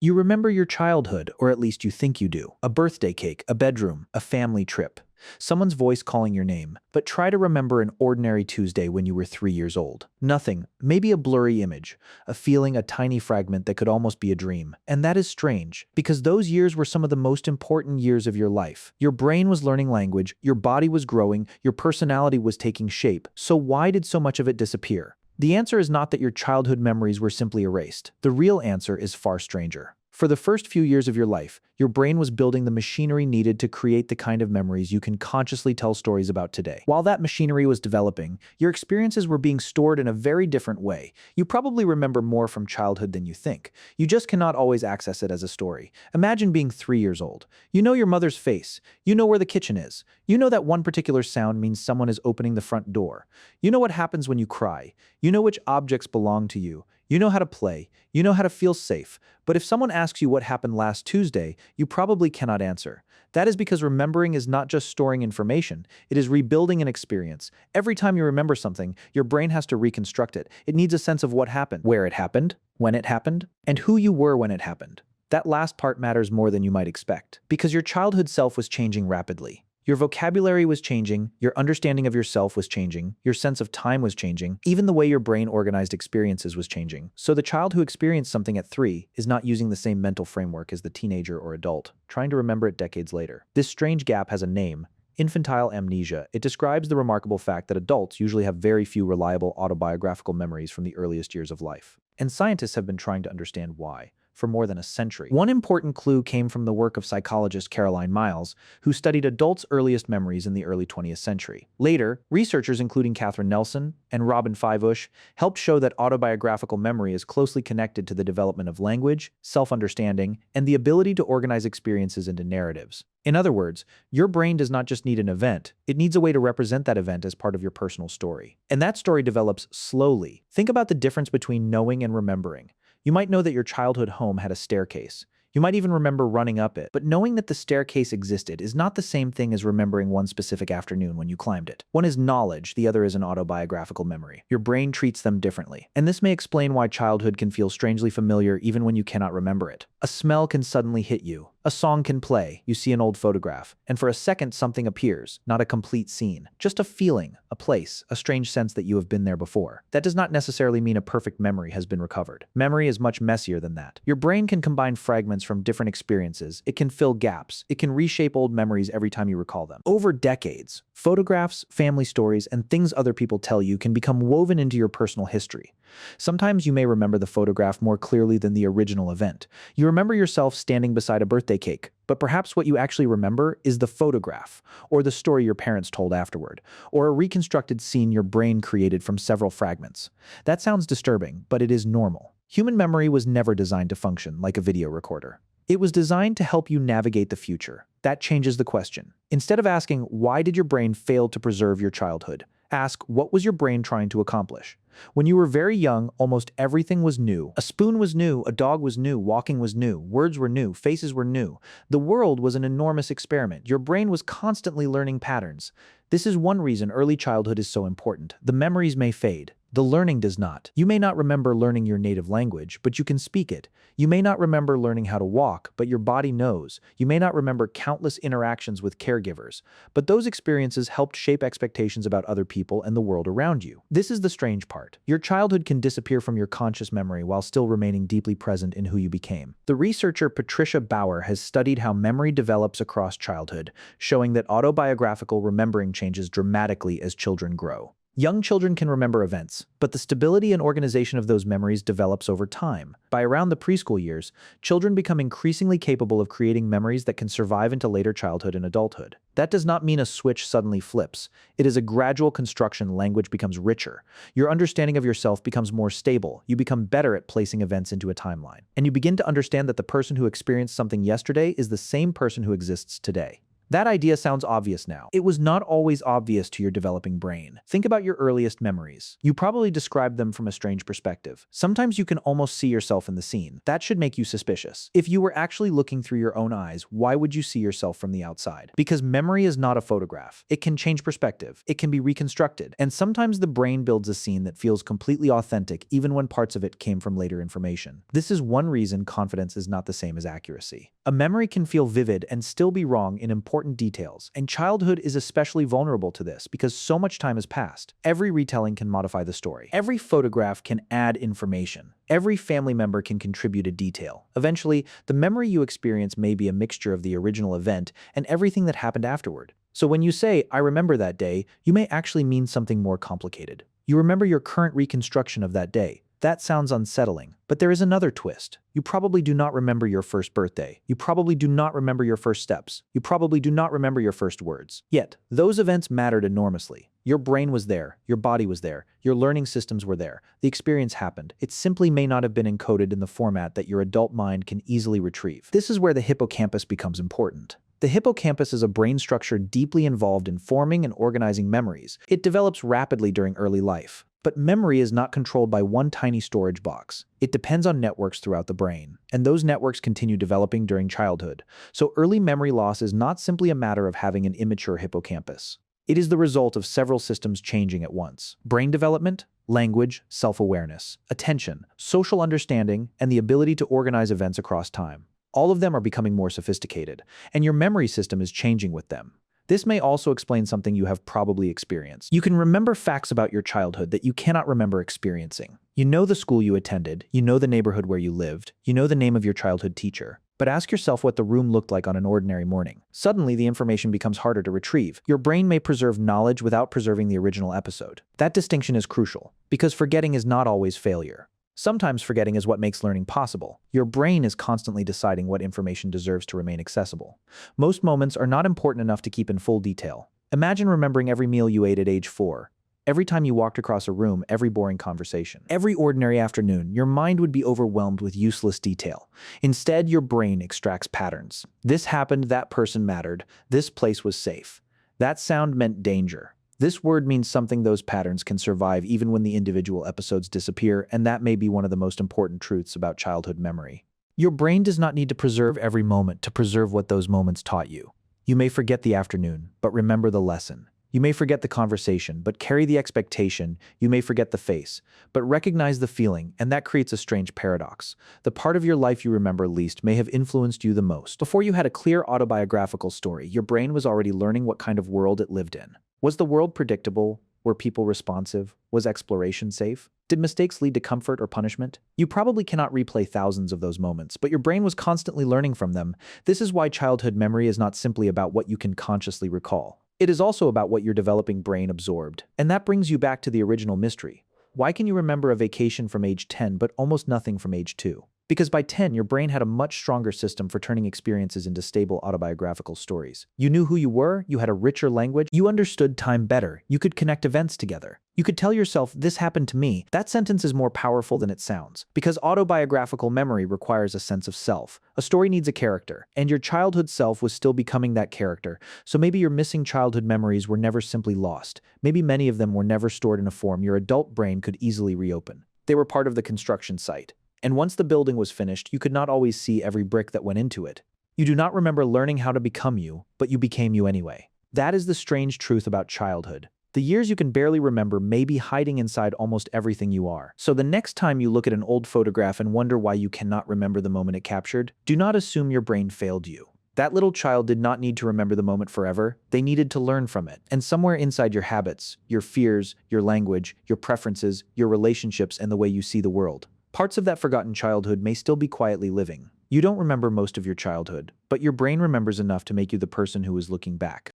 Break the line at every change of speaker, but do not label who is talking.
You remember your childhood, or at least you think you do. A birthday cake, a bedroom, a family trip. Someone's voice calling your name. But try to remember an ordinary Tuesday when you were 3 years old. Nothing. Maybe a blurry image. A feeling, a tiny fragment that could almost be a dream. And that is strange, because those years were some of the most important years of your life. Your brain was learning language, your body was growing, your personality was taking shape. So why did so much of it disappear? The answer is not that your childhood memories were simply erased. The real answer is far stranger. For the first few years of your life, your brain was building the machinery needed to create the kind of memories you can consciously tell stories about today. While that machinery was developing, your experiences were being stored in a very different way. You probably remember more from childhood than you think. You just cannot always access it as a story. Imagine being 3 years old. You know your mother's face. You know where the kitchen is. You know that one particular sound means someone is opening the front door. You know what happens when you cry. You know which objects belong to you. You know how to play. You know how to feel safe. But if someone asks you what happened last Tuesday, you probably cannot answer. That is because remembering is not just storing information, it is rebuilding an experience. Every time you remember something, your brain has to reconstruct it. It needs a sense of what happened, where it happened, when it happened, and who you were when it happened. That last part matters more than you might expect, because your childhood self was changing rapidly. Your vocabulary was changing, your understanding of yourself was changing, your sense of time was changing, even the way your brain organized experiences was changing. So the child who experienced something at 3 is not using the same mental framework as the teenager or adult, trying to remember it decades later. This strange gap has a name: infantile amnesia. It describes the remarkable fact that adults usually have very few reliable autobiographical memories from the earliest years of life. And scientists have been trying to understand why for more than a century. One important clue came from the work of psychologist Caroline Miles, who studied adults' earliest memories in the early 20th century. Later, researchers including Catherine Nelson and Robin Fivush helped show that autobiographical memory is closely connected to the development of language, self-understanding, and the ability to organize experiences into narratives. In other words, your brain does not just need an event, it needs a way to represent that event as part of your personal story. And that story develops slowly. Think about the difference between knowing and remembering. You might know that your childhood home had a staircase. You might even remember running up it, but knowing that the staircase existed is not the same thing as remembering one specific afternoon when you climbed it. One is knowledge, the other is an autobiographical memory. Your brain treats them differently, and this may explain why childhood can feel strangely familiar even when you cannot remember it. A smell can suddenly hit you. A song can play, you see an old photograph, and for a second something appears, not a complete scene. Just a feeling, a place, a strange sense that you have been there before. That does not necessarily mean a perfect memory has been recovered. Memory is much messier than that. Your brain can combine fragments from different experiences, it can fill gaps, it can reshape old memories every time you recall them. Over decades, photographs, family stories, and things other people tell you can become woven into your personal history. Sometimes you may remember the photograph more clearly than the original event. You remember yourself standing beside a birthday cake, but perhaps what you actually remember is the photograph, or the story your parents told afterward, or a reconstructed scene your brain created from several fragments. That sounds disturbing, but it is normal. Human memory was never designed to function like a video recorder. It was designed to help you navigate the future. That changes the question. Instead of asking, why did your brain fail to preserve your childhood? Ask, what was your brain trying to accomplish? When you were very young, almost everything was new. A spoon was new, a dog was new, walking was new, words were new, faces were new. The world was an enormous experiment. Your brain was constantly learning patterns. This is one reason early childhood is so important. The memories may fade. The learning does not. You may not remember learning your native language, but you can speak it. You may not remember learning how to walk, but your body knows. You may not remember countless interactions with caregivers, but those experiences helped shape expectations about other people and the world around you. This is the strange part. Your childhood can disappear from your conscious memory while still remaining deeply present in who you became. The researcher Patricia Bauer has studied how memory develops across childhood, showing that autobiographical remembering changes dramatically as children grow. Young children can remember events, but the stability and organization of those memories develops over time. By around the preschool years, children become increasingly capable of creating memories that can survive into later childhood and adulthood. That does not mean a switch suddenly flips. It is a gradual construction. Language becomes richer. Your understanding of yourself becomes more stable. You become better at placing events into a timeline. And you begin to understand that the person who experienced something yesterday is the same person who exists today. That idea sounds obvious now. It was not always obvious to your developing brain. Think about your earliest memories. You probably described them from a strange perspective. Sometimes you can almost see yourself in the scene. That should make you suspicious. If you were actually looking through your own eyes, why would you see yourself from the outside? Because memory is not a photograph. It can change perspective. It can be reconstructed. And sometimes the brain builds a scene that feels completely authentic even when parts of it came from later information. This is one reason confidence is not the same as accuracy. A memory can feel vivid and still be wrong in important details, and childhood is especially vulnerable to this because so much time has passed. Every retelling can modify the story. Every photograph can add information. Every family member can contribute a detail. Eventually, the memory you experience may be a mixture of the original event and everything that happened afterward. So when you say, "I remember that day," you may actually mean something more complicated. You remember your current reconstruction of that day. That sounds unsettling, but there is another twist. You probably do not remember your first birthday. You probably do not remember your first steps. You probably do not remember your first words. Yet, those events mattered enormously. Your brain was there, your body was there, your learning systems were there. The experience happened. It simply may not have been encoded in the format that your adult mind can easily retrieve. This is where the hippocampus becomes important. The hippocampus is a brain structure deeply involved in forming and organizing memories. It develops rapidly during early life. But memory is not controlled by one tiny storage box. It depends on networks throughout the brain, and those networks continue developing during childhood. So early memory loss is not simply a matter of having an immature hippocampus. It is the result of several systems changing at once: brain development, language, self-awareness, attention, social understanding, and the ability to organize events across time. All of them are becoming more sophisticated, and your memory system is changing with them. This may also explain something you have probably experienced. You can remember facts about your childhood that you cannot remember experiencing. You know the school you attended, you know the neighborhood where you lived, you know the name of your childhood teacher. But ask yourself what the room looked like on an ordinary morning. Suddenly, the information becomes harder to retrieve. Your brain may preserve knowledge without preserving the original episode. That distinction is crucial, because forgetting is not always failure. Sometimes forgetting is what makes learning possible. Your brain is constantly deciding what information deserves to remain accessible. Most moments are not important enough to keep in full detail. Imagine remembering every meal you ate at age 4. Every time you walked across a room, every boring conversation. Every ordinary afternoon, your mind would be overwhelmed with useless detail. Instead, your brain extracts patterns. This happened, that person mattered, this place was safe. That sound meant danger. This word means something. Those patterns can survive even when the individual episodes disappear, and that may be one of the most important truths about childhood memory. Your brain does not need to preserve every moment to preserve what those moments taught you. You may forget the afternoon, but remember the lesson. You may forget the conversation, but carry the expectation. You may forget the face, but recognize the feeling, and that creates a strange paradox. The part of your life you remember least may have influenced you the most. Before you had a clear autobiographical story, your brain was already learning what kind of world it lived in. Was the world predictable? Were people responsive? Was exploration safe? Did mistakes lead to comfort or punishment? You probably cannot replay thousands of those moments, but your brain was constantly learning from them. This is why childhood memory is not simply about what you can consciously recall. It is also about what your developing brain absorbed. And that brings you back to the original mystery. Why can you remember a vacation from age 10 but almost nothing from age 2? Because by 10, your brain had a much stronger system for turning experiences into stable autobiographical stories. You knew who you were, you had a richer language, you understood time better, you could connect events together. You could tell yourself, "This happened to me." That sentence is more powerful than it sounds, because autobiographical memory requires a sense of self. A story needs a character, and your childhood self was still becoming that character. So maybe your missing childhood memories were never simply lost. Maybe many of them were never stored in a form your adult brain could easily reopen. They were part of the construction site. And once the building was finished, you could not always see every brick that went into it. You do not remember learning how to become you, but you became you anyway. That is the strange truth about childhood. The years you can barely remember may be hiding inside almost everything you are. So the next time you look at an old photograph and wonder why you cannot remember the moment it captured, do not assume your brain failed you. That little child did not need to remember the moment forever. They needed to learn from it. And somewhere inside your habits, your fears, your language, your preferences, your relationships, and the way you see the world, parts of that forgotten childhood may still be quietly living. You don't remember most of your childhood, but your brain remembers enough to make you the person who is looking back.